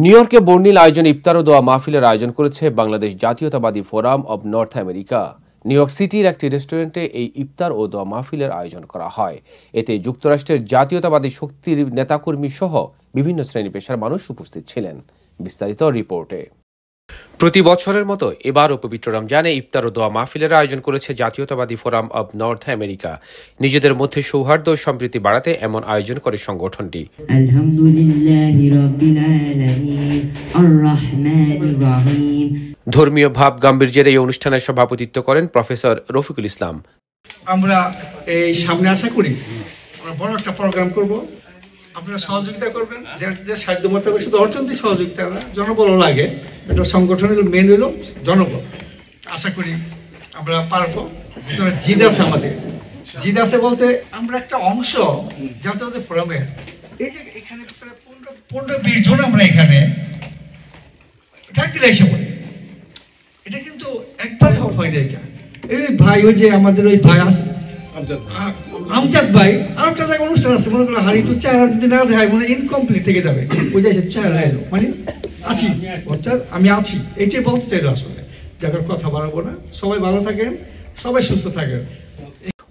New ইয়র্কে বর্ণিল আয়োজনে ইফতার ও দোয়া মাহফিলের আয়োজন করেছে বাংলাদেশ জাতীয়তাবাদী forum of north America. New York সিটির একটি রেস্টুরেন্টে এই ইফতার ও দোয়া মাহফিলের আয়োজন করা হয়। এতে যুক্তরাষ্ট্রের জাতীয়তাবাদী শক্তির নেতাকর্মী সহ বিভিন্ন শ্রেণী পেশার মানুষ উপস্থিত ছিলেন। বিস্তারিত রিপোর্টে। প্রতি বছরের মতো এবারও পবিত্র রমজানে ইফতার ও দোয়া মাহফিলের আয়োজন করেছে জাতীয়তাবাদী ফোরাম অব নর্থ আমেরিকা। নিজেদের মধ্যে সৌহার্দ্য ও সম্প্রীতি বাড়াতে এমন আয়োজন করে সংগঠনটি। ধর্মীয় ভাব গাম্ভীর্যের এই অনুষ্ঠানে সভাপতিত্ব করেন প্রফেসর রফিকুল ইসলাম। আমরা এই সামনে আশা করি আমরা বড় একটা প্রোগ্রাম করব, আপনারা সহযোগিতা করবেন। যে সাহায্য মতো শুধু অর্থনৈতিক সহযোগিতা না, জনবল লাগে। এটা সংগঠনের মেন হলো জনবল। আশা করি আমরা পারবো। জিদ আছে, আমাদের জিদ আছে বলতে আমরা একটা অংশ জাতীয়তাবাদী ফোরামের এই যে এখানে 15-20 জন আমরা এখানে থাকতে এসে বলি, এটা কিন্তু একবারে হয়নি। এখানে এই ভাই, ওই যে আমাদের ওই ভাই আছে আমজাদ ভাই, আর একটা জায়গায় অনুষ্ঠান আছে, মনে করো হাড়ি তো চেহারা যদি না দেয় মনে ইনকমপ্লিট থেকে যাবে। ওই যে চেহারা এলো মানে আছি, অর্থাৎ আমি আছি, এইটাই বলতে চাইলো। আসলে যাদের কথা বাড়াবো না, সবাই ভালো থাকেন, সবাই সুস্থ থাকেন।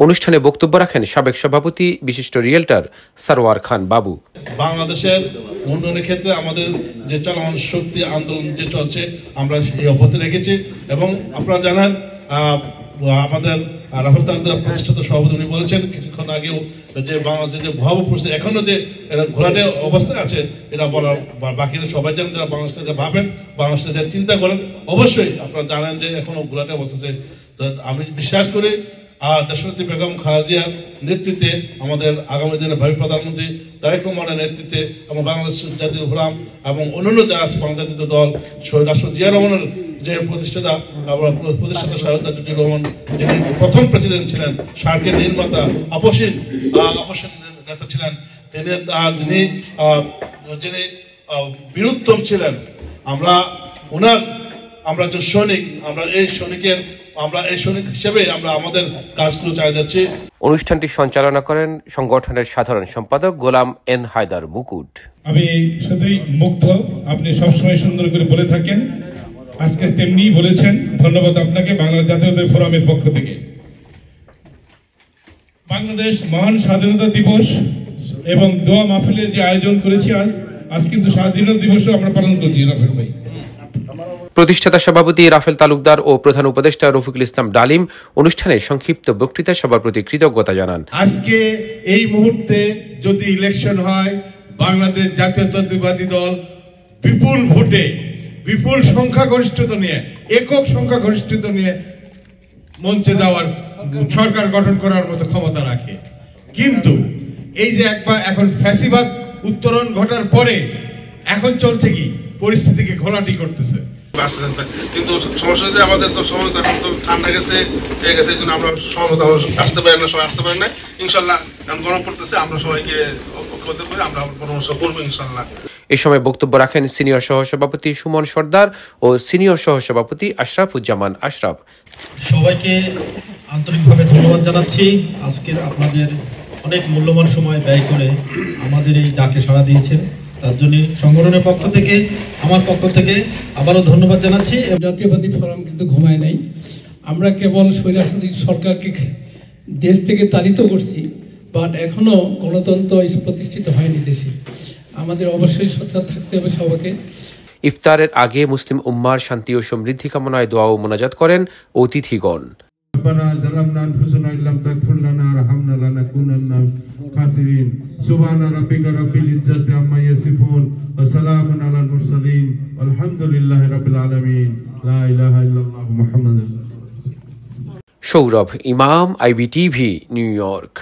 অনুষ্ঠানে বক্তব্য রাখেন সাবেক সভাপতি বিশিষ্ট রিয়েলটর সরওয়ার খান বাবু। বাংলাদেশের উন্নয়নের ক্ষেত্রে আমাদের যে চলমান শক্তি আন্দোলন যে চলছে, আমরা এই অব্যাহত রেখেছি। এবং আপনারা জানেন আমাদের রাফেল তালুকদার প্রতিষ্ঠাতা সভাপতি উনি বলেছেন কিছুক্ষণ আগেও যে বাংলাদেশের যে ভয়াবহ পরিস্থিতি, এখনো যে এটা ঘোলাটে অবস্থায় আছে, এটা বলার বাকিরা সবাই জানেন, যারা বাংলাদেশটা যা ভাবেন, বাংলাদেশটা যা চিন্তা করেন, অবশ্যই আপনারা জানেন যে এখনো ঘোলাটে অবস্থা আছে। আমি বিশ্বাস করি দেশনেত্রী বেগম খালেদা জিয়ার নেতৃত্বে, আমাদের আগামী দিনের ভাবি প্রধানমন্ত্রী তারেক রহমানের নেতৃত্বে এবং বাংলাদেশ জাতীয় ফোরাম এবং অন্যান্য যারা বাংলা জাতীয় দল, রাষ্ট্র জিয়া রহমানের যে প্রতিষ্ঠাতা সৈয়দ জিয়া রহমান, যিনি প্রথম প্রেসিডেন্ট ছিলেন, সার্কের নির্মাতা, আপসীন নেতা ছিলেন, যিনি বীরুত্তম ছিলেন। আমরা যে সৈনিক, আমরা এই সৈনিক হিসেবে আমরা আমাদের কাজগুলো চালিয়ে যাচ্ছি। অনুষ্ঠানটি সঞ্চালনা করেন সংগঠনের সাধারণ সম্পাদক গোলাম এন হায়দার মুকুট। আমি শুধুই মুগ্ধ, আপনি সবসময় সুন্দর করে বলে থাকেন, আজকে তেমনি বলেছেন। ধন্যবাদ আপনাকে বাংলাদেশ জাতীয়তাবাদী ফোরামের পক্ষ থেকে। বাংলাদেশ মহান স্বাধীনতা দিবস এবং দোয়া মাহফিলের যে আয়োজন করেছি, আজ কিন্তু স্বাধীনতা দিবসও আমরা পালন করছি। রাফেল ভাই, প্রতিষ্ঠাতা সভাপতি রাফেল তালুকদার ও প্রধান উপদেষ্টা রফিকুল ইসলাম ডালিম অনুষ্ঠানে সংক্ষিপ্ত বক্তৃতায় সবার প্রতি কৃতজ্ঞতা জানান। আজকে এই মুহূর্তে যদি ইলেকশন হয়, বাংলাদেশ জাতীয়তাবাদী দল বিপুল ভোটে, বিপুল সংখ্যাগরিষ্ঠতা নিয়ে, একক সংখ্যাগরিষ্ঠতা নিয়ে মঞ্চে যাওয়ার, সরকার গঠন করার মতো ক্ষমতা রাখে। কিন্তু এই যে একবার এখন ফ্যাসিবাদ উত্তরণ ঘটার পরে এখন চলছে কি, পরিস্থিতিকে ঘোলাটি করতেছে। কিন্তু সমস্যা হচ্ছে আমাদের তো সময় এখন তো ঠান্ডা গেছে, এই জন্য আমরা সময় আসতে পারি না, সবাই আসতে পারি না। ইনশাল্লাহ গরম পড়তেছে, আমরা সবাইকে ঐক্যবদ্ধ করে আমরা পরামর্শ করবো ইনশাল্লাহ। এই সময় বক্তব্য রাখেন সিনিয়র সহসভাপতি সুমন সর্দার ও সিনিয়র সহসভাপতি আশরাফুজ্জামান আশরাফ। সবাইকে আন্তরিকভাবে ধন্যবাদ জানাচ্ছি। আজকে আপনাদের অনেক মূল্যবান সময় ব্যয় করে আমাদের এই ডাকে সাড়া দিয়েছেন, তার জন্য সংগঠনের পক্ষ থেকে, আমার পক্ষ থেকে আবারও ধন্যবাদ জানাচ্ছি। জাতীয়বাদী ফোরাম কিন্তু ঘুমায় নাই। আমরা কেবল স্বৈরাচারী সরকারকে দেশ থেকে তাড়িত করছি, বাট এখনো গণতন্ত্র প্রতিষ্ঠিত হয়নি দেশে। আমাদের অবশ্যই সোচ্চার থাকতে হবে সবাইকে। ইফতারের আগে মুসলিম উম্মার শান্তি ও সমৃদ্ধি কামনায় দোয়া ও মোনাজাত করেন অতিথিগণ। ربنا ظلمنا انفسنا ان لم تغفر لنا وارحمنا لنكونن من الخاسرين سبحان ربك رب العزه عما يصفون وسلام على المرسلين والحمد لله رب العالمين لا اله الا الله محمد। সৌরভ ইমাম, IBTV, নিউ ইয়র্ক।